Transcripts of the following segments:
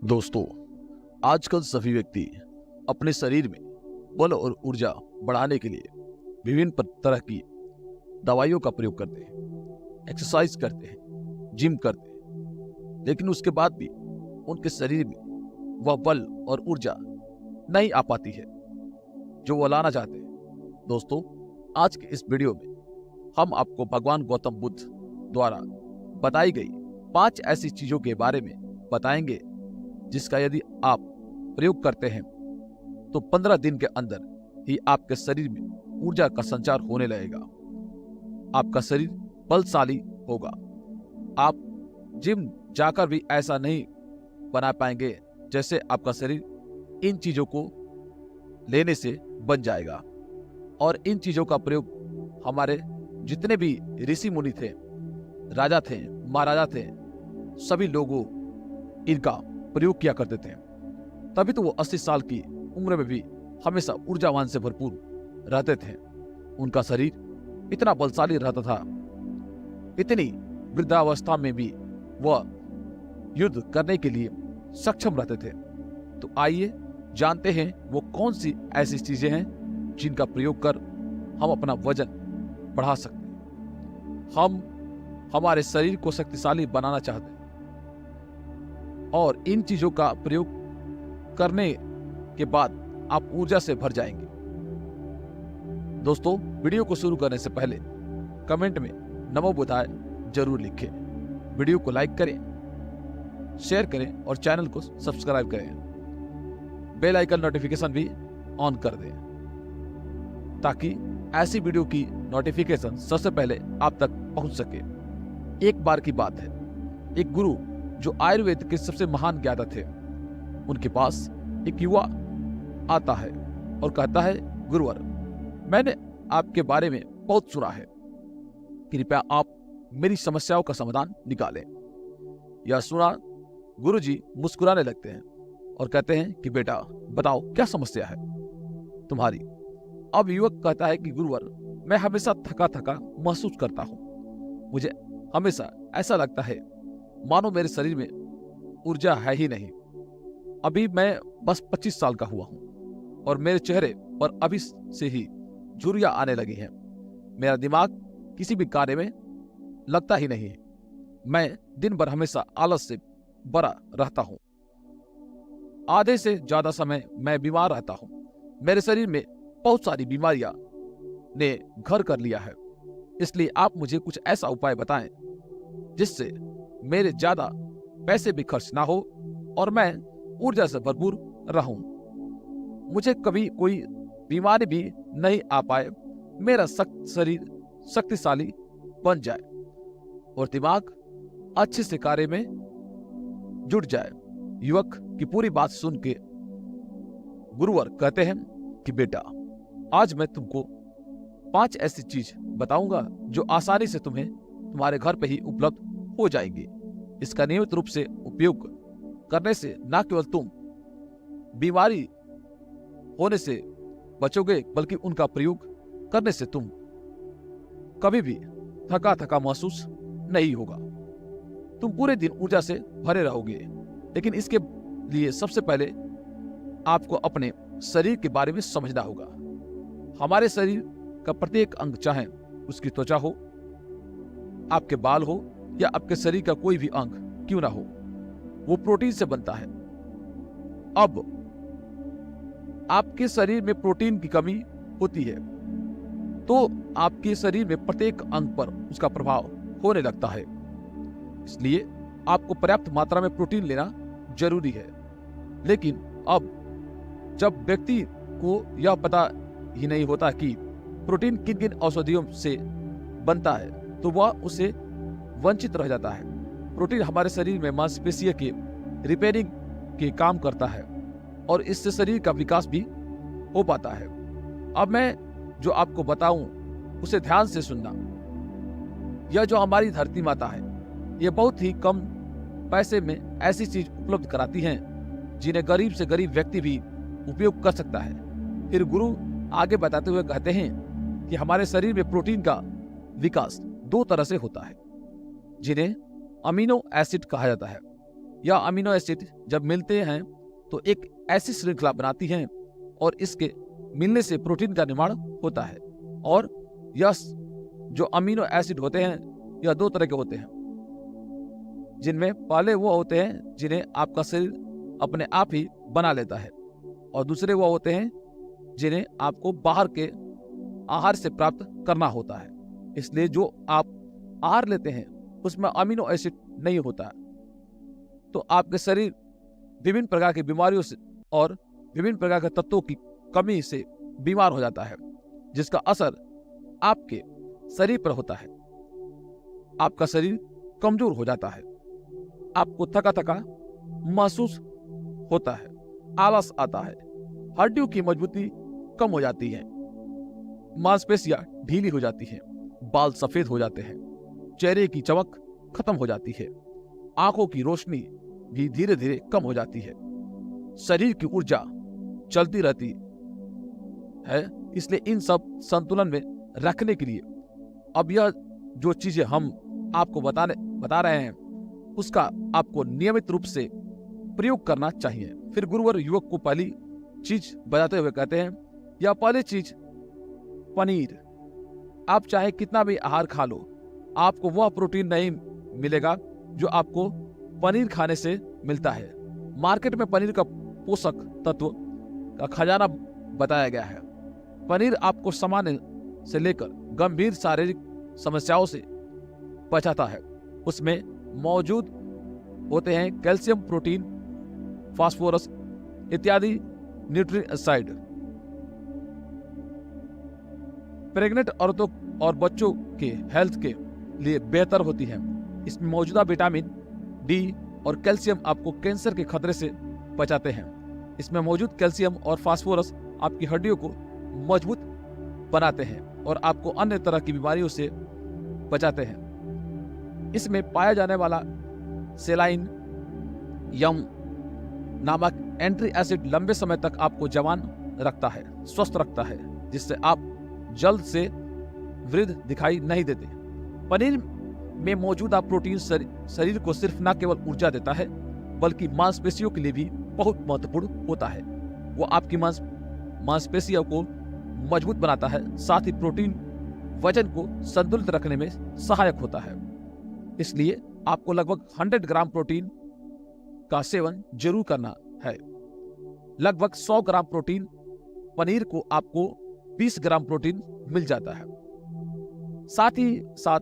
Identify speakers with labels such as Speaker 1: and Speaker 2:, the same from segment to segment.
Speaker 1: दोस्तों, आजकल सभी व्यक्ति अपने शरीर में बल और ऊर्जा बढ़ाने के लिए विभिन्न तरह की दवाइयों का प्रयोग करते हैं, एक्सरसाइज करते हैं, जिम करते हैं, लेकिन उसके बाद भी उनके शरीर में वह बल और ऊर्जा नहीं आ पाती है जो वो लाना चाहते हैं। दोस्तों, आज के इस वीडियो में हम आपको भगवान गौतम बुद्ध द्वारा बताई गई 5 ऐसी चीजों के बारे में बताएंगे जिसका यदि आप प्रयोग करते हैं तो 15 दिन के अंदर ही आपके शरीर में ऊर्जा का संचार होने लगेगा। आपका शरीर बलशाली होगा। आप जिम जाकर भी ऐसा नहीं बना पाएंगे जैसे आपका शरीर इन चीजों को लेने से बन जाएगा। और इन चीजों का प्रयोग हमारे जितने भी ऋषि मुनि थे, राजा थे, महाराजा थे, सभी लोगों इनका प्रयोग किया करते थे। तभी तो वो 80 साल की उम्र में भी हमेशा ऊर्जावान से भरपूर रहते थे। उनका शरीर इतना बलशाली रहता था, इतनी वृद्धावस्था में भी वह युद्ध करने के लिए सक्षम रहते थे। तो आइए जानते हैं वो कौन सी ऐसी चीजें हैं जिनका प्रयोग कर हम अपना वजन बढ़ा सकते हैं। हम हमारे शरीर को शक्तिशाली बनाना चाहते हैं और इन चीजों का प्रयोग करने के बाद आप ऊर्जा से भर जाएंगे। दोस्तों, वीडियो को शुरू करने से पहले कमेंट में नमो बुद्धाय जरूर लिखें, वीडियो को लाइक करें, शेयर करें और चैनल को सब्सक्राइब करें। बेल आइकन नोटिफिकेशन भी ऑन कर दें ताकि ऐसी वीडियो की नोटिफिकेशन सबसे पहले आप तक पहुंच सके। एक बार की बात है, एक गुरु जो आयुर्वेद के सबसे महान ज्ञाता थे, उनके पास एक युवा आता है और कहता है, गुरुवर, मैंने आपके बारे में बहुत सुना है, कृपया आप मेरी समस्याओं का समाधान निकालें। यह सुना गुरुजी मुस्कुराने लगते हैं और कहते हैं कि बेटा बताओ क्या समस्या है तुम्हारी। अब युवक कहता है कि गुरुवर, मैं हमेशा थका थका महसूस करता हूं। मुझे हमेशा ऐसा लगता है मानो मेरे शरीर में ऊर्जा है ही नहीं। अभी मैं बस 25 साल का हुआ हूं और मेरे चेहरे पर अभी से ही झुर्रियां आने लगी हैं। मेरा दिमाग किसी भी कार्य में लगता ही नहीं है। मैं दिन भर हमेशा आलस से भरा रहता हूं। आधे से ज्यादा समय मैं बीमार रहता हूं। मेरे शरीर में बहुत सारी बीमारियां ने घर कर लिया है। इसलिए आप मुझे कुछ ऐसा उपाय बताएं जिससे मेरे ज्यादा पैसे भी खर्च ना हो और मैं ऊर्जा से भरपूर रहूं। मुझे कभी कोई बीमारी भी नहीं आ पाए, मेरा शरीर शक्तिशाली बन जाए और दिमाग अच्छे से कार्य में जुट जाए। युवक की पूरी बात सुन के गुरुवर कहते हैं कि बेटा, आज मैं तुमको 5 ऐसी चीज बताऊंगा जो आसानी से तुम्हें तुम्हारे घर पे ही उपलब्ध हो जाएंगी। इसका नियमित रूप से उपयोग करने से न केवल तुम बीमारी होने से बचोगे, बल्कि उनका प्रयोग करने से तुम कभी भी थका थका महसूस नहीं होगा। तुम पूरे दिन ऊर्जा से भरे रहोगे। लेकिन इसके लिए सबसे पहले आपको अपने शरीर के बारे में समझना होगा। हमारे शरीर का प्रत्येक अंग, चाहे उसकी त्वचा हो, आपके बाल हो या आपके शरीर का कोई भी अंग क्यों ना हो, वो प्रोटीन से बनता है। अब आपके शरीर में प्रोटीन की कमी होती है तो आपके शरीर में प्रत्येक अंग पर उसका प्रभाव होने लगता है। इसलिए आपको पर्याप्त मात्रा में प्रोटीन लेना जरूरी है। लेकिन अब जब व्यक्ति को यह पता ही नहीं होता कि प्रोटीन किन किन औषधियों से बनता है, तो वह उसे वंचित रह जाता है। प्रोटीन हमारे शरीर में मांसपेशियों के रिपेयरिंग के काम करता है और इससे शरीर का विकास भी हो पाता है। अब मैं जो आपको बताऊं उसे ध्यान से सुनना। यह जो हमारी धरती माता है, यह बहुत ही कम पैसे में ऐसी चीज उपलब्ध कराती हैं जिन्हें गरीब से गरीब व्यक्ति भी उपयोग कर सकता है। फिर गुरु आगे बताते हुए कहते हैं कि हमारे शरीर में प्रोटीन का विकास 2 तरह से होता है, जिन्हें अमीनो एसिड कहा जाता है। यह अमीनो एसिड जब मिलते हैं तो एक ऐसी श्रृंखला बनाती हैं और इसके मिलने से प्रोटीन का निर्माण होता है। और यह जो अमीनो एसिड होते हैं यह दो तरह के होते हैं, जिनमें पहले वो होते हैं जिन्हें आपका शरीर अपने आप ही बना लेता है, और दूसरे वो होते हैं जिन्हें आपको बाहर के आहार से प्राप्त करना होता है। इसलिए जो आप आहार लेते हैं उसमें अमीनो एसिड नहीं होता, तो आपके शरीर विभिन्न प्रकार की बीमारियों से और विभिन्न प्रकार के तत्वों की कमी से बीमार हो जाता है, जिसका असर आपके शरीर पर होता है। आपका शरीर कमजोर हो जाता है, आपको थका थका महसूस होता है, आलस आता है, हड्डियों की मजबूती कम हो जाती है, मांसपेशियां ढीली हो जाती हैं, बाल सफेद हो जाते हैं, चेहरे की चमक खत्म हो जाती है, आंखों की रोशनी भी धीरे धीरे कम हो जाती है, शरीर की ऊर्जा चलती रहती है। इसलिए इन सब संतुलन में रखने के लिए अब यह जो चीजें हम आपको बता रहे हैं उसका आपको नियमित रूप से प्रयोग करना चाहिए। फिर गुरुवर युवक को पहली चीज बताते हुए कहते हैं, यह पहली चीज पनीर। आप चाहे कितना भी आहार खा लो, आपको वह प्रोटीन नहीं मिलेगा जो आपको पनीर खाने से मिलता है। मार्केट में पनीर का पोषक तत्व का खजाना बताया गया है। पनीर आपको सामान्य से लेकर गंभीर शारीरिक समस्याओं से बचाता है। उसमें मौजूद होते हैं कैल्शियम, प्रोटीन, फास्फोरस इत्यादि न्यूट्रिएंट्स। प्रेग्नेंट औरतों और बच्चों के हेल्थ के लिए बेहतर होती है। इसमें मौजूदा विटामिन डी और कैल्शियम आपको कैंसर के खतरे से बचाते हैं। इसमें मौजूद कैल्शियम और फास्फोरस आपकी हड्डियों को मजबूत बनाते हैं और आपको अन्य तरह की बीमारियों से बचाते हैं। इसमें पाया जाने वाला सेलाइन यम नामक एंट्री एसिड लंबे समय तक आपको जवान रखता है, स्वस्थ रखता है, जिससे आप जल्द से वृद्ध दिखाई नहीं देते। पनीर में मौजूदा प्रोटीन शरीर को सिर्फ न केवल ऊर्जा देता है बल्कि मांसपेशियों के लिए भी बहुत महत्वपूर्ण होता है। वो आपकी मांसपेशियों को मजबूत बनाता है, साथ ही प्रोटीन वजन को संतुलित रखने में सहायक होता है। इसलिए आपको लगभग 100 ग्राम प्रोटीन का सेवन जरूर करना है। लगभग 100 ग्राम प्रोटीन पनीर को आपको 20 ग्राम प्रोटीन मिल जाता है। साथ ही साथ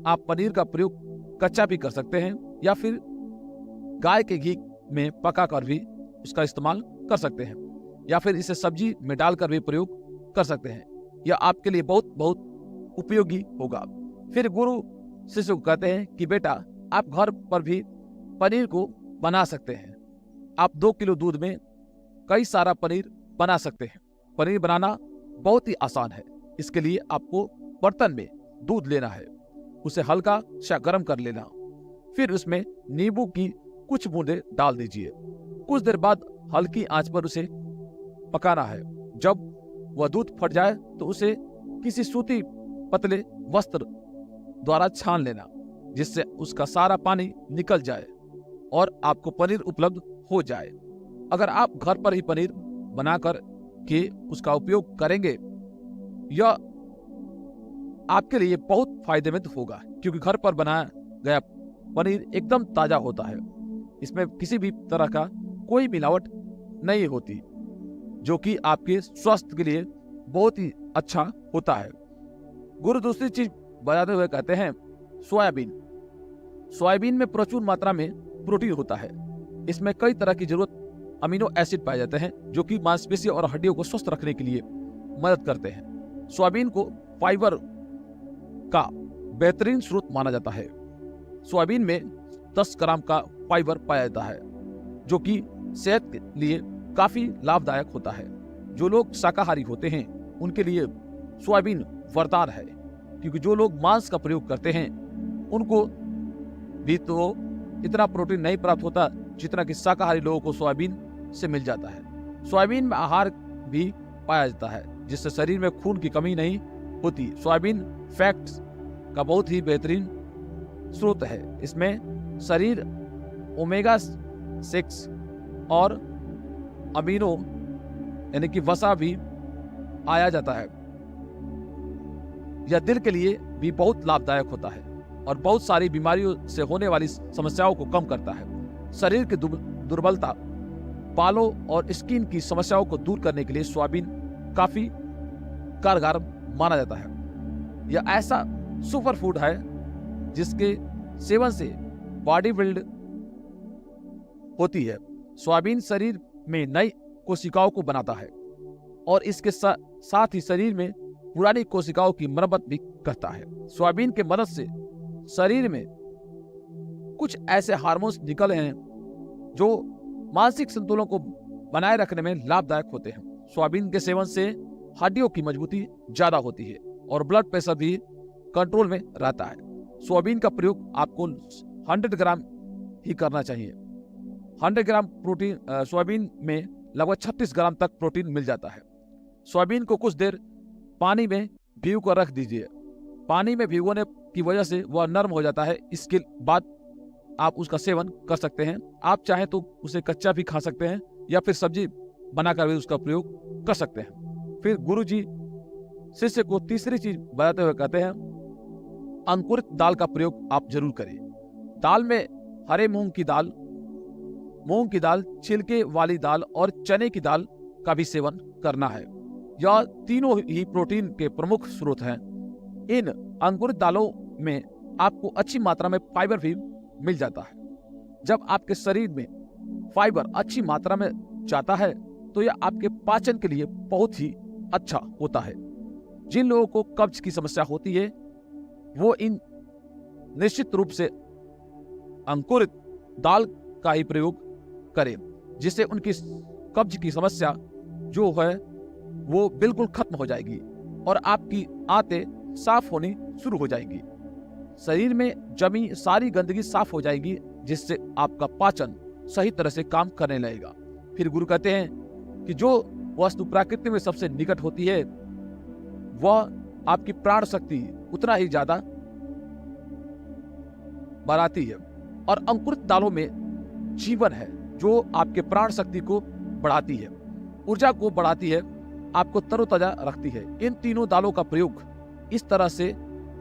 Speaker 1: आप पनीर का प्रयोग कच्चा भी कर सकते हैं या फिर गाय के घी में पकाकर भी उसका इस्तेमाल कर सकते हैं, या फिर इसे सब्जी में डालकर भी प्रयोग कर सकते हैं। यह आपके लिए बहुत बहुत उपयोगी होगा। फिर गुरु शिष्य को कहते हैं कि बेटा, आप घर पर भी पनीर को बना सकते हैं। आप 2 किलो दूध में कई सारा पनीर बना सकते हैं। पनीर बनाना बहुत ही आसान है। इसके लिए आपको बर्तन में दूध लेना है, उसे हल्का सा गर्म कर लेना, फिर उसमें नींबू की कुछ बूंदें डाल दीजिए। कुछ देर बाद हल्की आंच पर उसे पकाना है। जब वह दूध फट जाए तो उसे किसी सूती पतले वस्त्र द्वारा छान लेना, जिससे उसका सारा पानी निकल जाए और आपको पनीर उपलब्ध हो जाए। अगर आप घर पर ही पनीर बनाकर के उसका उपयोग करेंगे, यह आपके लिए बहुत फायदेमंद होगा, क्योंकि घर पर बनाया गया पनीर एकदम ताजा होता है। इसमें किसी भी तरह का कोई मिलावट नहीं होती, जो कि आपके स्वास्थ्य के लिए बहुत ही अच्छा होता है। गुरु दूसरी चीज बताते हुए कहते हैं, सोयाबीन। सोयाबीन में प्रचुर मात्रा में प्रोटीन होता है। इसमें कई तरह की जरूरत अमीनो एसिड पाए जाते हैं, जो कि मांसपेशियों और हड्डियों को स्वस्थ रखने के लिए मदद करते हैं। सोयाबीन को फाइबर का बेहतरीन स्रोत माना जाता है। सोयाबीन में 10 ग्राम का फाइबर पाया जाता है, जो कि सेहत के लिए काफी लाभदायक होता है। जो लोग शाकाहारी होते हैं उनके लिए सोयाबीन वरदान है, क्योंकि जो लोग मांस का प्रयोग करते हैं उनको भी तो इतना प्रोटीन नहीं प्राप्त होता जितना कि शाकाहारी लोगों को सोयाबीन से मिल जाता है। सोयाबीन में आहार भी पाया जाता है, जिससे शरीर में खून की कमी नहीं होती। सोयाबीन फैट्स का बहुत ही बेहतरीन स्रोत है। इसमें शरीर ओमेगा 6 और अमीनो यानी कि वसा भी आया जाता है। यह दिल के लिए भी बहुत लाभदायक होता है और बहुत सारी बीमारियों से होने वाली समस्याओं को कम करता है। शरीर की दुर्बलता, बालों और स्किन की समस्याओं को दूर करने के लिए सोयाबीन काफी कारगर माना जाता है। यह ऐसा सुपर फूड है जिसके सेवन से बॉडी बिल्ड होती है। सोयाबीन शरीर में नई कोशिकाओं को बनाता है और इसके साथ ही शरीर में पुरानी कोशिकाओं की मरम्मत भी करता है। सोयाबीन के मदद से शरीर में कुछ ऐसे हार्मोन्स निकले हैं जो मानसिक संतुलन को बनाए रखने में लाभदायक होते हैं। सोयाबीन के सेवन से हड्डियों की मजबूती ज्यादा होती है और ब्लड प्रेशर भी कंट्रोल में रहता है। सोयाबीन का प्रयोग आपको 100 ग्राम ही करना चाहिए। 100 ग्राम प्रोटीन सोयाबीन में लगभग 36 ग्राम तक प्रोटीन मिल जाता है। सोयाबीन को कुछ देर पानी में भिगो कर रख दीजिए। पानी में भिगोने की वजह से वह नरम हो जाता है। इसके बाद आप उसका सेवन कर सकते हैं। आप चाहें तो उसे कच्चा भी खा सकते हैं या फिर सब्जी बनाकर भी उसका प्रयोग कर सकते हैं। फिर गुरुजी शिष्य को तीसरी चीज बताते हुए कहते हैं, अंकुरित दाल का प्रयोग आप जरूर करें। दाल में हरे मूंग की दाल, छिलके वाली दाल और चने की दाल का भी सेवन करना है। यह तीनों ही प्रोटीन के प्रमुख स्रोत हैं। इन अंकुरित दालों में आपको अच्छी मात्रा में फाइबर भी मिल जाता है। जब आपके शरीर में फाइबर अच्छी मात्रा में जाता है तो यह आपके पाचन के लिए बहुत ही अच्छा होता है। जिन लोगों को कब्ज की समस्या होती है वो इन निश्चित रूप से अंकुरित दाल का ही प्रयोग करें, जिससे उनकी कब्ज की समस्या जो है वो बिल्कुल खत्म हो जाएगी और आपकी आंतें साफ होनी शुरू हो जाएंगी। शरीर में जमी सारी गंदगी साफ हो जाएगी, जिससे आपका पाचन सही तरह से काम करने लगेगा। फिर गुरु कहते हैं कि जो वस्तु प्रकृति में सबसे निकट होती है वह आपकी प्राण शक्ति उतना ही ज्यादा बढ़ाती है और अंकुरित दालों में जीवन है जो आपके प्राण शक्ति को बढ़ाती है, ऊर्जा को बढ़ाती है, आपको तरोताजा रखती है। इन तीनों दालों का प्रयोग इस तरह से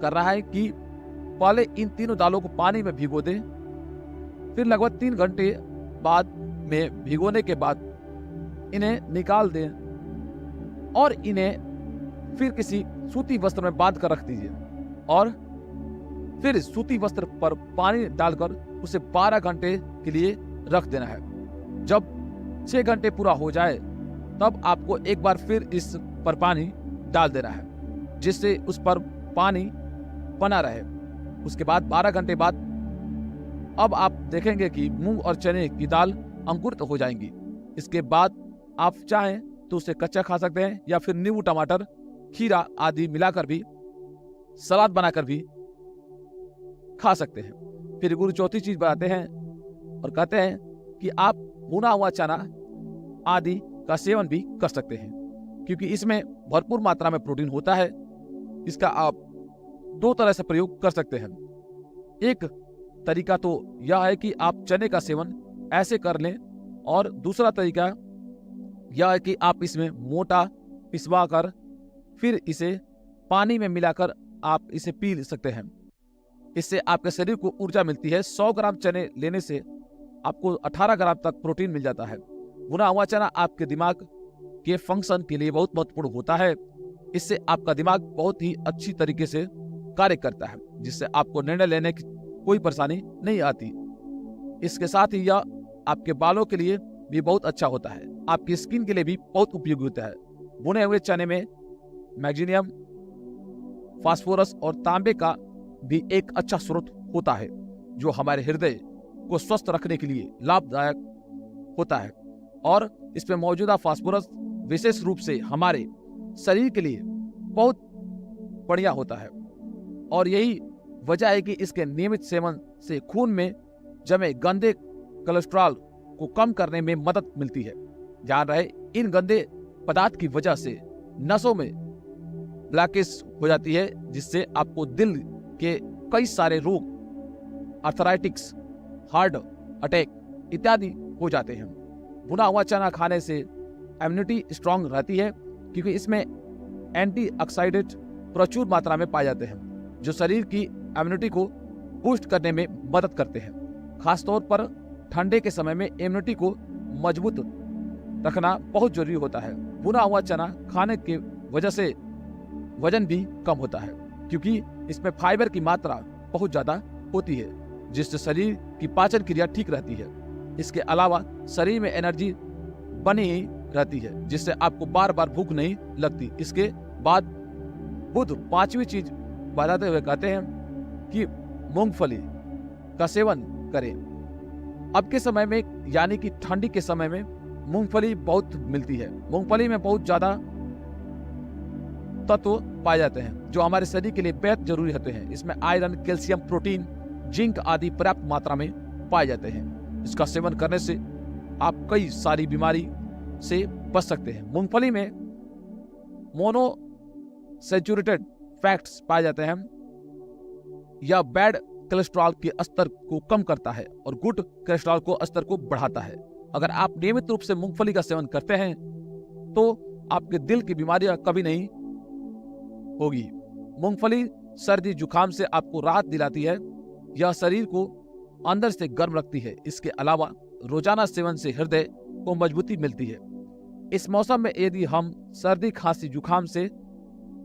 Speaker 1: कर रहा है कि पहले इन तीनों दालों को पानी में भिगो दें, फिर लगभग 3 घंटे बाद में भिगोने के बाद इन्हें निकाल दें और इन्हें फिर किसी सूती वस्त्र में बांध कर रख दीजिए और फिर सूती वस्त्र पर पानी डालकर उसे 12 घंटे के लिए रख देना है। जब 6 घंटे पूरा हो जाए तब आपको एक बार फिर इस पर पानी डाल देना है, जिससे उस पर पानी बना रहे। उसके बाद 12 घंटे बाद अब आप देखेंगे कि मूंग और चने की दाल अंकुरित हो जाएंगी। इसके बाद आप चाहें तो उसे कच्चा खा सकते हैं या फिर नींबू, टमाटर, खीरा आदि मिलाकर भी सलाद बनाकर भी खा सकते हैं। फिर गुरु चौथी चीज बताते हैं और कहते हैं कि आप भुना हुआ चना आदि का सेवन भी कर सकते हैं, क्योंकि इसमें भरपूर मात्रा में प्रोटीन होता है। इसका आप 2 तरह से प्रयोग कर सकते हैं। एक तरीका तो यह है कि आप चने का सेवन ऐसे कर लें और दूसरा तरीका यह है कि आप इसमें मोटा पिसवा कर फिर इसे पानी में मिलाकर आप इसे पी सकते हैं। इससे आपके शरीर को ऊर्जा मिलती है। 100 ग्राम चने लेने से आपको 18 ग्राम तक प्रोटीन मिल जाता है। भुना हुआ चना आपके दिमाग के फंक्शन के लिए बहुत महत्वपूर्ण होता है। इससे आपका दिमाग बहुत ही अच्छी तरीके से कार्य करता है, जिससे आपको निर्णय लेने की कोई परेशानी नहीं आती। इसके साथ ही यह आपके बालों के लिए भी बहुत अच्छा होता है, आपकी स्किन के लिए भी बहुत उपयोगी होता है। भुने हुए चने में मैग्नीशियम, फास्फोरस और तांबे का भी एक अच्छा स्रोत होता है, जो हमारे हृदय को स्वस्थ रखने के लिए लाभदायक होता है। और इसमें मौजूदा फास्फोरस विशेष रूप से हमारे शरीर के लिए बहुत बढ़िया होता है और यही वजह है कि इसके नियमित सेवन से खून में जमे गंदे कोलेस्ट्रॉल को कम करने में मदद मिलती है। ध्यान रहे, इन गंदे पदार्थ की वजह से नसों में ब्लॉकेज हो जाती है, जिससे आपको दिल के कई सारे रोग, आर्थराइटिस, हार्ट अटैक इत्यादि हो जाते हैं। भुना हुआ चना खाने से इम्यूनिटी स्ट्रांग रहती है, क्योंकि इसमें एंटीऑक्सीडेंट प्रचुर मात्रा में पाए जाते हैं, जो शरीर की इम्यूनिटी को बूस्ट करने में मदद करते हैं। खासतौर पर ठंडे के समय में इम्यूनिटी को मजबूत रखना बहुत जरूरी होता है। भुना हुआ चना खाने की वजह से वजन भी कम होता है, क्योंकि इसमें फाइबर की मात्रा बहुत ज्यादा होती है, जिससे शरीर की पाचन क्रिया ठीक रहती है। इसके अलावा शरीर में एनर्जी बनी ही रहती है, जिससे आपको बार बार भूख नहीं लगती। इसके बाद बुध पांचवी चीज बताते हुए कहते हैं कि मूंगफली का सेवन करें। अब के समय में यानी कि ठंडी के समय में मूंगफली बहुत मिलती है। मूंगफली में बहुत ज्यादा तत्व पाए जाते हैं, जो हमारे शरीर के लिए बेहद जरूरी होते हैं। इसमें आयरन, कैल्शियम, प्रोटीन, जिंक आदि पर्याप्त मात्रा में पाए जाते हैं। इसका सेवन करने से आप कई सारी बीमारी से बच सकते हैं। मूंगफली में मोनोसैचुरेटेड फैट्स पाए जाते हैं। यह बैड कोलेस्ट्रॉल के स्तर को कम करता है और गुड कोलेस्ट्रॉल को स्तर को बढ़ाता है। अगर आप नियमित रूप से मूंगफली का सेवन करते हैं तो आपके दिल की बीमारियां कभी नहीं होगी। मूंगफली सर्दी जुकाम से आपको राहत दिलाती है। यह शरीर को अंदर से गर्म रखती है। इसके अलावा रोजाना सेवन से हृदय को मजबूती मिलती है। इस मौसम में यदि हम सर्दी, खांसी, जुकाम से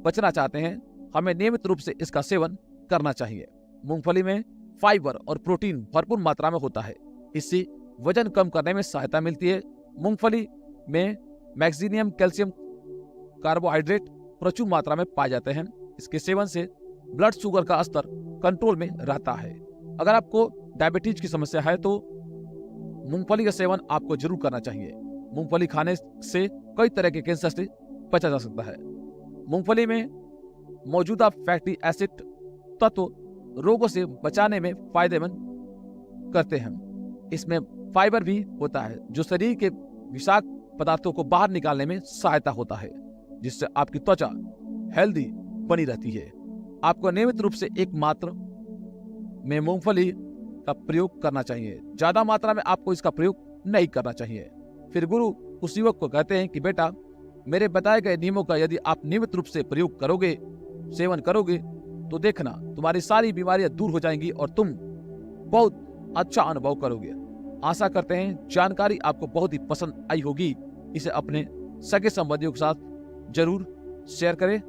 Speaker 1: बचना चाहते हैं, हमें नियमित रूप से इसका सेवन करना चाहिए। मूंगफली में फाइबर और प्रोटीन भरपूर मात्रा में होता है। इससे वजन कम करने में सहायता मिलती है। मूंगफली में मैग्नीशियम, कैल्शियम, कार्बोहाइड्रेट प्रचुर मात्रा में पाए जाते हैं। इसके सेवन से ब्लड शुगर का स्तर कंट्रोल में रहता है। अगर आपको डायबिटीज की समस्या है तो मूंगफली का सेवन आपको जरूर करना चाहिए। मूंगफली खाने से कई तरह के कैंसर से बचा जा सकता है। मूंगफली में मौजूदा फैटी एसिड तत्व रोगों से बचाने में फायदेमंद करते हैं। इसमें फाइबर भी होता है, जो शरीर के विषाक्त पदार्थों को बाहर निकालने में सहायता होता है, जिससे आपकी त्वचा हेल्दी बनी रहती है। आपको नियमित रूप से एक मात्रा में मूंगफली का प्रयोग करना चाहिए। ज्यादा मात्रा में आपको इसका प्रयोग नहीं करना चाहिए। फिर गुरु उस युवक को कहते हैं कि बेटा, मेरे बताए गए नियमों का यदि आप नियमित रूप से प्रयोग करोगे, सेवन करोगे, तो देखना तुम्हारी सारी बीमारियां दूर हो जाएंगी और तुम बहुत अच्छा अनुभव करोगे। आशा करते हैं जानकारी आपको बहुत ही पसंद आई होगी। इसे अपने सगे संबंधियों के साथ जरूर शेयर करें।